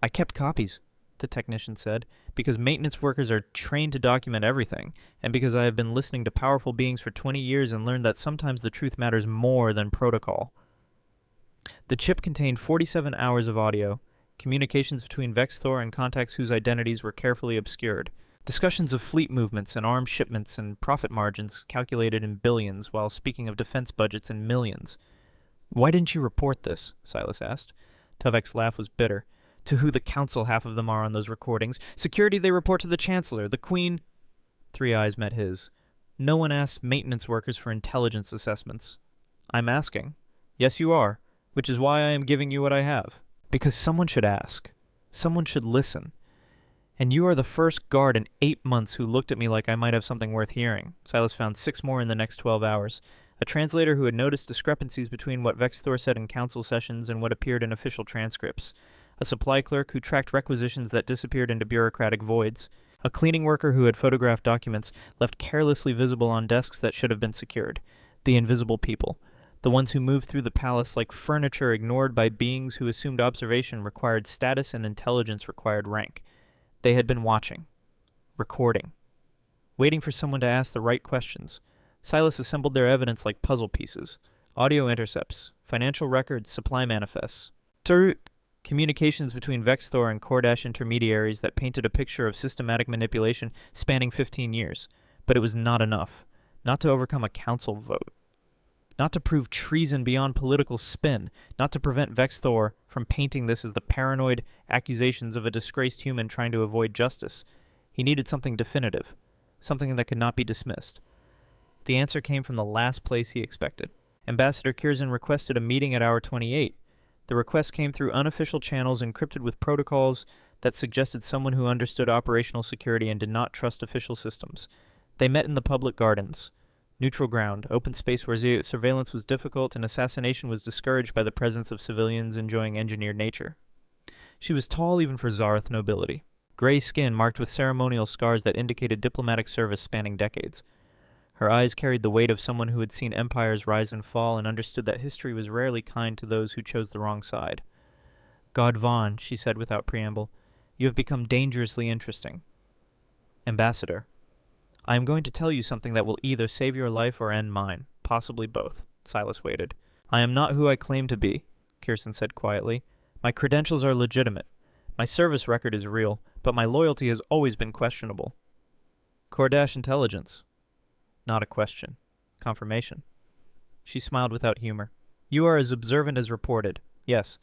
"I kept copies," the technician said, "because maintenance workers are trained to document everything, and because I have been listening to powerful beings for 20 years and learned that sometimes the truth matters more than protocol." The chip contained 47 hours of audio, communications between Vexthor and contacts whose identities were carefully obscured, discussions of fleet movements and arms shipments and profit margins calculated in billions while speaking of defense budgets in millions. "Why didn't you report this?" Silas asked. Tovek's laugh was bitter. "To who the council half of them are on those recordings. Security they report to the Chancellor, the Queen—" 3 eyes met his. "No one asks maintenance workers for intelligence assessments." "I'm asking." "Yes, you are, which is why I am giving you what I have. Because someone should ask. Someone should listen. And you are the first guard in 8 months who looked at me like I might have something worth hearing." Silas found 6 more in the next 12 hours. A translator who had noticed discrepancies between what Vexthor said in council sessions and what appeared in official transcripts. a supply clerk who tracked requisitions that disappeared into bureaucratic voids, a cleaning worker who had photographed documents left carelessly visible on desks that should have been secured. The invisible people. The ones who moved through the palace like furniture ignored by beings who assumed observation required status and intelligence required rank. They had been watching. Recording. Waiting for someone to ask the right questions. Silas assembled their evidence like puzzle pieces. Audio intercepts, financial records, supply manifests. Communications between Vexthor and Kordash intermediaries that painted a picture of systematic manipulation spanning 15 years. But it was not enough. Not to overcome a council vote. Not to prove treason beyond political spin. Not to prevent Vexthor from painting this as the paranoid accusations of a disgraced human trying to avoid justice. He needed something definitive. Something that could not be dismissed. The answer came from the last place he expected. Ambassador Curzon requested a meeting at hour 28. The request came through unofficial channels encrypted with protocols that suggested someone who understood operational security and did not trust official systems. They met in the public gardens. Neutral ground, open space where surveillance was difficult and assassination was discouraged by the presence of civilians enjoying engineered nature. She was tall even for Zareth nobility. Gray skin marked with ceremonial scars that indicated diplomatic service spanning decades. Her eyes carried the weight of someone who had seen empires rise and fall and understood that history was rarely kind to those who chose the wrong side. God Vaughn, she said without preamble, you have become dangerously interesting. Ambassador, I am going to tell you something that will either save your life or end mine, possibly both. Silas waited. I am not who I claim to be, Curzon said quietly. My credentials are legitimate. My service record is real, but my loyalty has always been questionable. Kordash intelligence. Not a question. Confirmation. She smiled without humor. You are as observant as reported. Yes.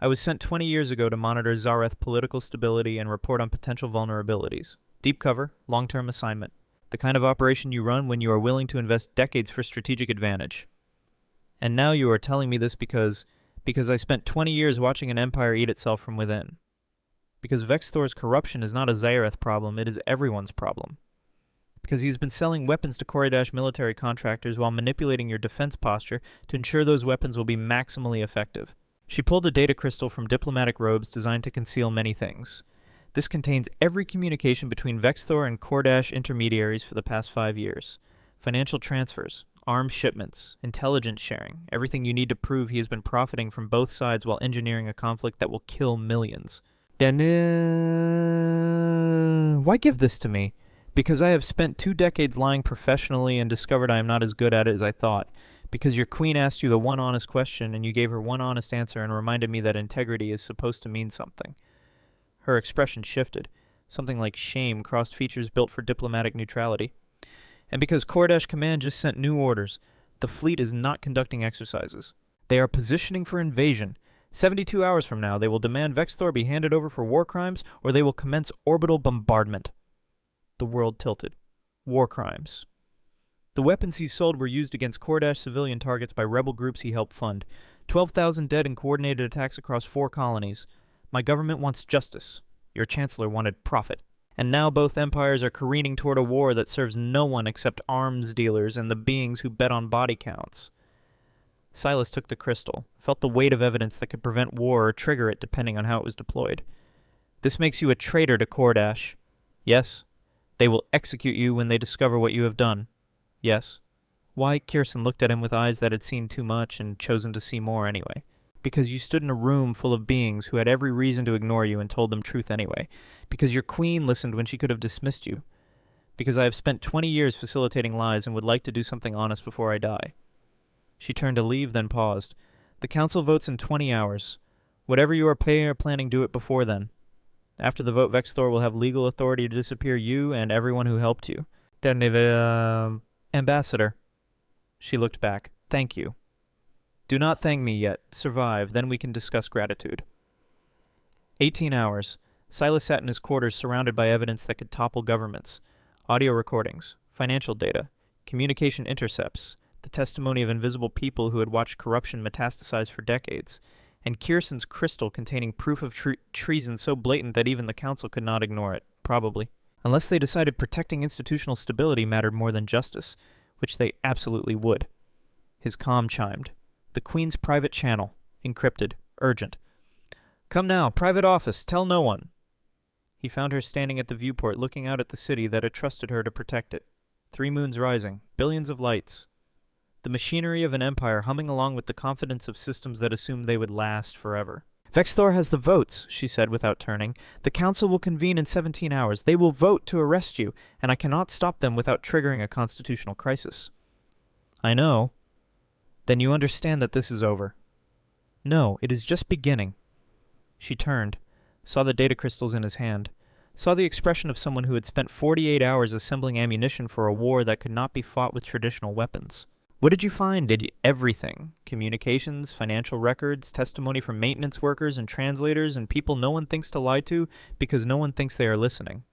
I was sent 20 years ago to monitor Zareth political stability and report on potential vulnerabilities. Deep cover, long-term assignment. The kind of operation you run when you are willing to invest decades for strategic advantage. And now you are telling me this because I spent 20 years watching an empire eat itself from within. Because Vexthor's corruption is not a Zareth problem, it is everyone's problem. Because he's been selling weapons to Kordash military contractors while manipulating your defense posture to ensure those weapons will be maximally effective. She pulled a data crystal from diplomatic robes designed to conceal many things. This contains every communication between Vexthor and Kordash intermediaries for the past 5 years. Financial transfers, arms shipments, intelligence sharing, everything you need to prove he has been profiting from both sides while engineering a conflict that will kill millions. Then, why give this to me? Because I have spent 2 decades lying professionally and discovered I am not as good at it as I thought. Because your queen asked you the one honest question and you gave her one honest answer and reminded me that integrity is supposed to mean something. Her expression shifted. Something like shame crossed features built for diplomatic neutrality. And because Kordash Command just sent new orders, the fleet is not conducting exercises. They are positioning for invasion. 72 hours from now, they will demand Vexthor be handed over for war crimes, or they will commence orbital bombardment. The world tilted. War crimes. The weapons he sold were used against Kordash civilian targets by rebel groups he helped fund. 12,000 dead in coordinated attacks across 4 colonies. My government wants justice. Your chancellor wanted profit. And now both empires are careening toward a war that serves no one except arms dealers and the beings who bet on body counts. Silas took the crystal, felt the weight of evidence that could prevent war or trigger it depending on how it was deployed. This makes you a traitor to Kordash. Yes. They will execute you when they discover what you have done. Yes. Why? Curzon looked at him with eyes that had seen too much and chosen to see more anyway. Because you stood in a room full of beings who had every reason to ignore you and told them truth anyway. Because your queen listened when she could have dismissed you. Because I have spent 20 years facilitating lies and would like to do something honest before I die. She turned to leave, then paused. The council votes in 20 hours. Whatever you are planning, do it before then. After the vote, Vexthor will have legal authority to disappear you and everyone who helped you. Ambassador. She looked back. Thank you. Do not thank me yet. Survive, then we can discuss gratitude. 18 hours. Silas sat in his quarters surrounded by evidence that could topple governments. Audio recordings, financial data, communication intercepts, the testimony of invisible people who had watched corruption metastasize for decades, and Curzon's crystal containing proof of treason so blatant that even the council could not ignore it, probably. Unless they decided protecting institutional stability mattered more than justice, which they absolutely would. His comm chimed. The Queen's private channel. Encrypted. Urgent. Come now, private office, tell no one. He found her standing at the viewport looking out at the city that had trusted her to protect it. 3 moons rising, billions of lights. The machinery of an empire humming along with the confidence of systems that assumed they would last forever. Vexthor has the votes, she said without turning. The council will convene in 17 hours. They will vote to arrest you, and I cannot stop them without triggering a constitutional crisis. I know. Then you understand that this is over. No, it is just beginning. She turned, saw the data crystals in his hand, saw the expression of someone who had spent 48 hours assembling ammunition for a war that could not be fought with traditional weapons. What did you find? Everything. Communications, financial records, testimony from maintenance workers and translators and people no one thinks to lie to because no one thinks they are listening.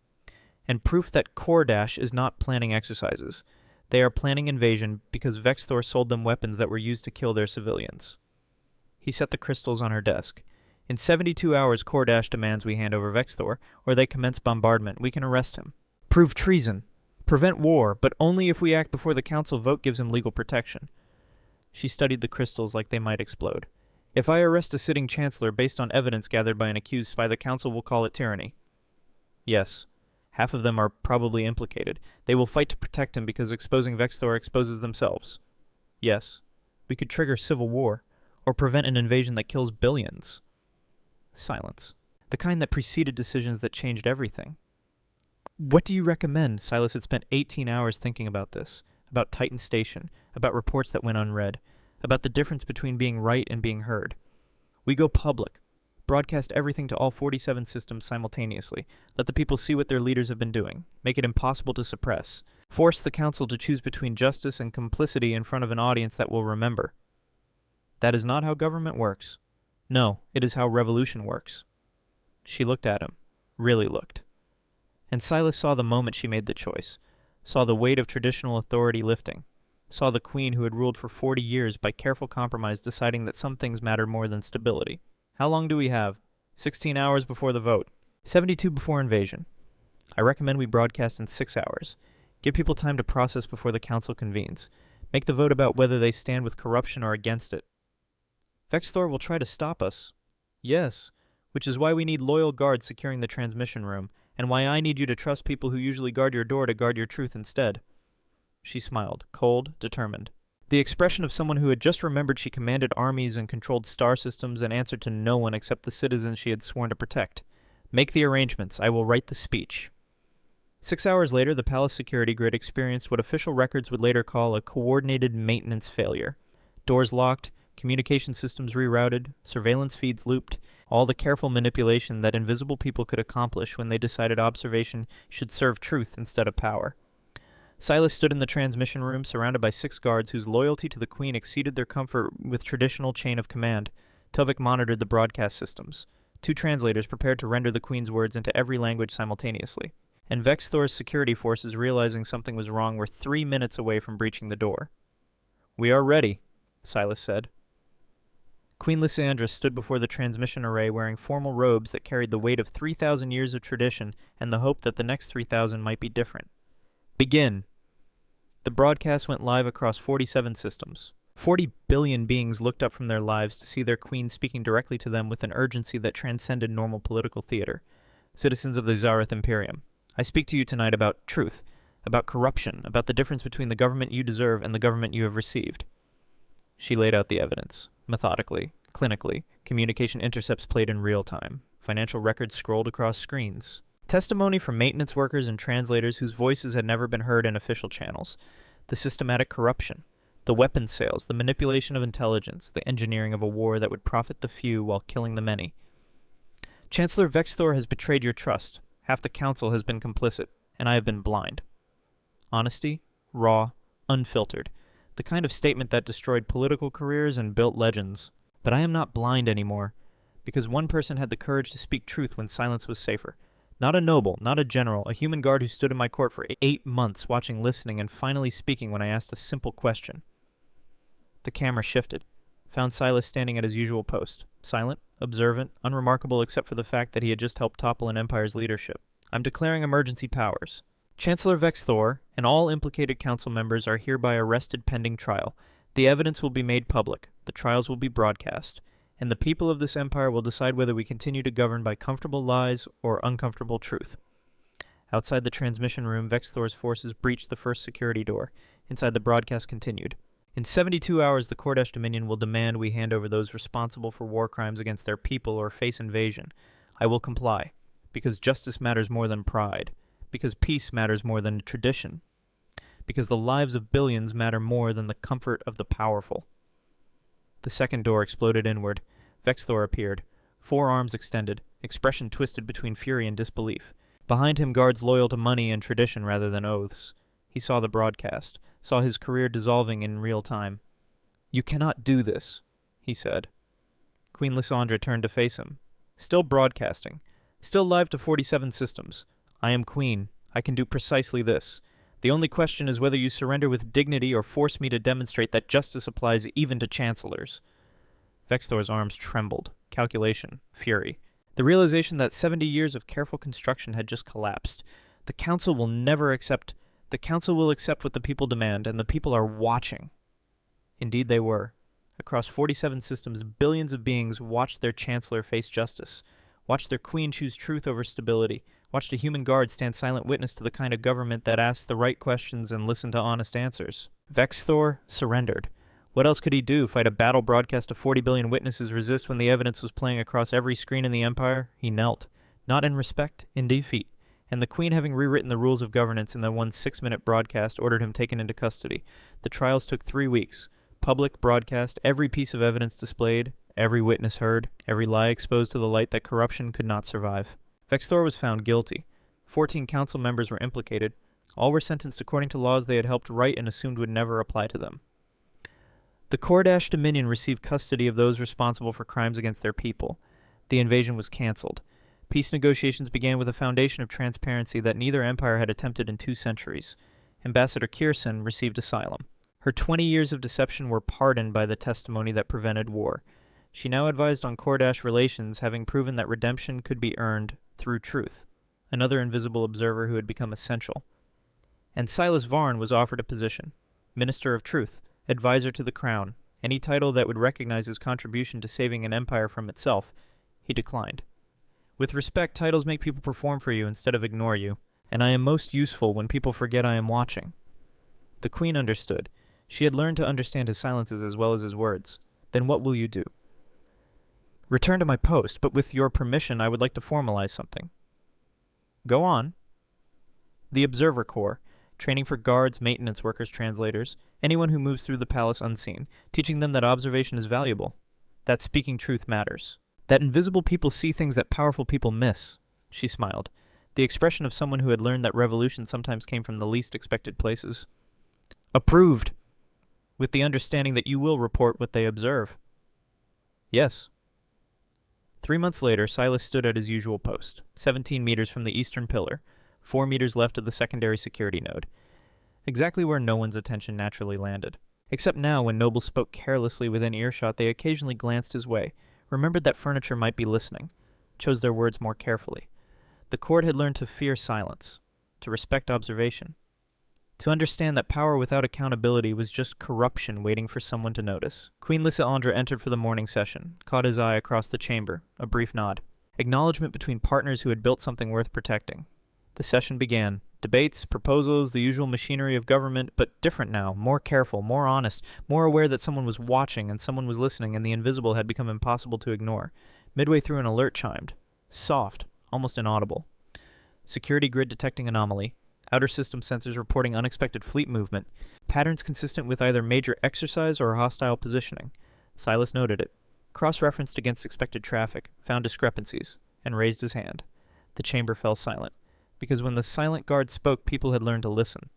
And proof that Kordash is not planning exercises. They are planning invasion because Vexthor sold them weapons that were used to kill their civilians. He set the crystals on her desk. In 72 hours, Kordash demands we hand over Vexthor, or they commence bombardment. We can arrest him. Prove treason. Prevent war, but only if we act before the council vote gives him legal protection. She studied the crystals like they might explode. If I arrest a sitting chancellor based on evidence gathered by an accused spy, the council will call it tyranny. Yes. Half of them are probably implicated. They will fight to protect him because exposing Vexthor exposes themselves. Yes. We could trigger civil war, or prevent an invasion that kills billions. Silence. The kind that preceded decisions that changed everything. What do you recommend? Silas had spent 18 hours thinking about this, about Titan Station, about reports that went unread, about the difference between being right and being heard. We go public. Broadcast everything to all 47 systems simultaneously. Let the people see what their leaders have been doing. Make it impossible to suppress. Force the council to choose between justice and complicity in front of an audience that will remember. That is not how government works. No, it is how revolution works. She looked at him. Really looked. And Silas saw the moment she made the choice, saw the weight of traditional authority lifting, saw the queen who had ruled for 40 years by careful compromise deciding that some things mattered more than stability. How long do we have? 16 hours before the vote. 72 before invasion. I recommend we broadcast in 6 hours. Give people time to process before the council convenes. Make the vote about whether they stand with corruption or against it. Vexthor will try to stop us. Yes, which is why we need loyal guards securing the transmission room, and why I need you to trust people who usually guard your door to guard your truth instead. She smiled, cold, determined. The expression of someone who had just remembered she commanded armies and controlled star systems and answered to no one except the citizens she had sworn to protect. Make the arrangements. I will write the speech. 6 hours later, the palace security grid experienced what official records would later call a coordinated maintenance failure. Doors locked, communication systems rerouted, surveillance feeds looped, all the careful manipulation that invisible people could accomplish when they decided observation should serve truth instead of power. Silas stood in the transmission room surrounded by 6 guards whose loyalty to the Queen exceeded their comfort with traditional chain of command. Tovik monitored the broadcast systems. 2 translators prepared to render the Queen's words into every language simultaneously. And Vexthor's security forces, realizing something was wrong, were 3 minutes away from breaching the door. "We are ready," Silas said. Queen Lysandra stood before the transmission array wearing formal robes that carried the weight of 3,000 years of tradition and the hope that the next 3,000 might be different. Begin! The broadcast went live across 47 systems. 40 billion beings looked up from their lives to see their queen speaking directly to them with an urgency that transcended normal political theater. Citizens of the Zareth Imperium, I speak to you tonight about truth, about corruption, about the difference between the government you deserve and the government you have received. She laid out the evidence. Methodically, clinically, communication intercepts played in real time. Financial records scrolled across screens. Testimony from maintenance workers and translators whose voices had never been heard in official channels. The systematic corruption. The weapons sales, the manipulation of intelligence, the engineering of a war that would profit the few while killing the many. Chancellor Vexthor has betrayed your trust. Half the council has been complicit, and I have been blind. Honesty, raw, unfiltered. The kind of statement that destroyed political careers and built legends. But I am not blind anymore, because one person had the courage to speak truth when silence was safer. Not a noble, not a general, a human guard who stood in my court for 8 months, watching, listening, and finally speaking when I asked a simple question. The camera shifted, found Silas standing at his usual post, silent, observant, unremarkable except for the fact that he had just helped topple an empire's leadership. I'm declaring emergency powers. Chancellor Vexthor and all implicated council members are hereby arrested pending trial. The evidence will be made public. The trials will be broadcast. and the people of this empire will decide whether we continue to govern by comfortable lies or uncomfortable truth. Outside the transmission room, Vexthor's forces breached the first security door. Inside, the broadcast continued. In 72 hours, the Kordash Dominion will demand we hand over those responsible for war crimes against their people or face invasion. I will comply, because justice matters more than pride, because peace matters more than tradition, because the lives of billions matter more than the comfort of the powerful. The second door exploded inward. Vexthor appeared, forearms extended, expression twisted between fury and disbelief. Behind him, guards loyal to money and tradition rather than oaths. He saw the broadcast, saw his career dissolving in real time. "You cannot do this," he said. Queen Lysandra turned to face him. "Still broadcasting. Still live to 47 systems. I am queen. I can do precisely this. The only question is whether you surrender with dignity or force me to demonstrate that justice applies even to chancellors." Vexthor's arms trembled. Calculation. Fury. The realization that 70 years of careful construction had just collapsed. The Council will never accept... The Council will accept what the people demand, and the people are watching. Indeed they were. Across 47 systems, billions of beings watched their chancellor face justice, watched their queen choose truth over stability, watched a human guard stand silent witness to the kind of government that asked the right questions and listened to honest answers. Vexthor surrendered. What else could he do? Fight a battle broadcast to 40 billion witnesses, resist when the evidence was playing across every screen in the Empire? He knelt. Not in respect, in defeat. And the Queen, having rewritten the rules of governance in the one 6-minute broadcast, ordered him taken into custody. The trials took 3 weeks. Public broadcast, every piece of evidence displayed, every witness heard, every lie exposed to the light that corruption could not survive. Vexthor was found guilty. 14 council members were implicated. All were sentenced according to laws they had helped write and assumed would never apply to them. The Kordash Dominion received custody of those responsible for crimes against their people. The invasion was cancelled. Peace negotiations began with a foundation of transparency that neither empire had attempted in 2 centuries. Ambassador Kirsten received asylum. Her 20 years of deception were pardoned by the testimony that prevented war. She now advised on Kordash relations, having proven that redemption could be earned through truth, another invisible observer who had become essential. And Silas Varn was offered a position, Minister of Truth, advisor to the Crown, any title that would recognize his contribution to saving an empire from itself. He declined. With respect, titles make people perform for you instead of ignore you, and I am most useful when people forget I am watching. The Queen understood. She had learned to understand his silences as well as his words. Then what will you do? Return to my post, but with your permission I would like to formalize something. Go on. The Observer Corps, training for guards, maintenance workers, translators, anyone who moves through the palace unseen, teaching them that observation is valuable, that speaking truth matters, that invisible people see things that powerful people miss. She smiled, the expression of someone who had learned that revolution sometimes came from the least expected places. Approved, with the understanding that you will report what they observe. Yes. 3 months later, Silas stood at his usual post, 17 meters from the eastern pillar, 4 meters left of the secondary security node, exactly where no one's attention naturally landed. Except now, when nobles spoke carelessly within earshot, they occasionally glanced his way, remembered that furniture might be listening, chose their words more carefully. The court had learned to fear silence, to respect observation, to understand that power without accountability was just corruption waiting for someone to notice. Queen Lysandra entered for the morning session, caught his eye across the chamber, a brief nod. Acknowledgement between partners who had built something worth protecting. The session began. Debates, proposals, the usual machinery of government, but different now, more careful, more honest, more aware that someone was watching and someone was listening, and the invisible had become impossible to ignore. Midway through, an alert chimed. Soft, almost inaudible. Security grid detecting anomaly. Outer system sensors reporting unexpected fleet movement. Patterns consistent with either major exercise or hostile positioning. Silas noted it. Cross-referenced against expected traffic, found discrepancies, and raised his hand. The chamber fell silent, because when the silent guard spoke, people had learned to listen.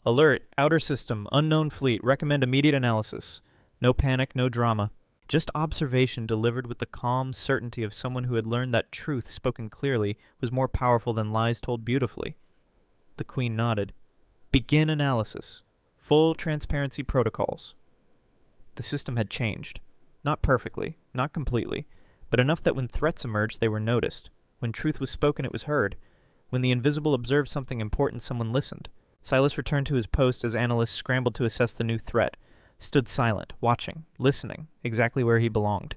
Alert, outer system, unknown fleet, recommend immediate analysis. No panic, no drama. Just observation delivered with the calm certainty of someone who had learned that truth spoken clearly was more powerful than lies told beautifully. The Queen nodded. Begin analysis. Full transparency protocols. The system had changed. Not perfectly, not completely, but enough that when threats emerged, they were noticed. When truth was spoken, it was heard. When the invisible observed something important, someone listened. Silas returned to his post as analysts scrambled to assess the new threat, stood silent, watching, listening, exactly where he belonged.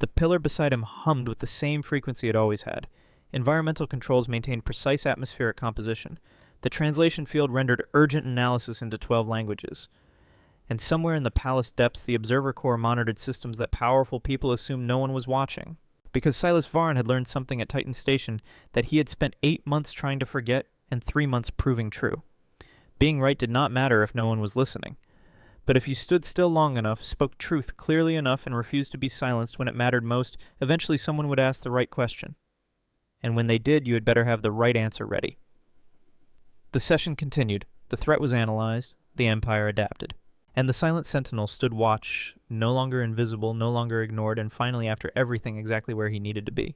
The pillar beside him hummed with the same frequency it always had. Environmental controls maintained precise atmospheric composition. The translation field rendered urgent analysis into 12 languages. And somewhere in the palace depths, the observer corps monitored systems that powerful people assumed no one was watching. Because Silas Varn had learned something at Titan Station that he had spent 8 months trying to forget and 3 months proving true. Being right did not matter if no one was listening. But if you stood still long enough, spoke truth clearly enough, and refused to be silenced when it mattered most, eventually someone would ask the right question. And when they did, you had better have the right answer ready. The session continued. The threat was analyzed. The Empire adapted. And the silent sentinel stood watch, no longer invisible, no longer ignored, and finally, after everything, exactly where he needed to be.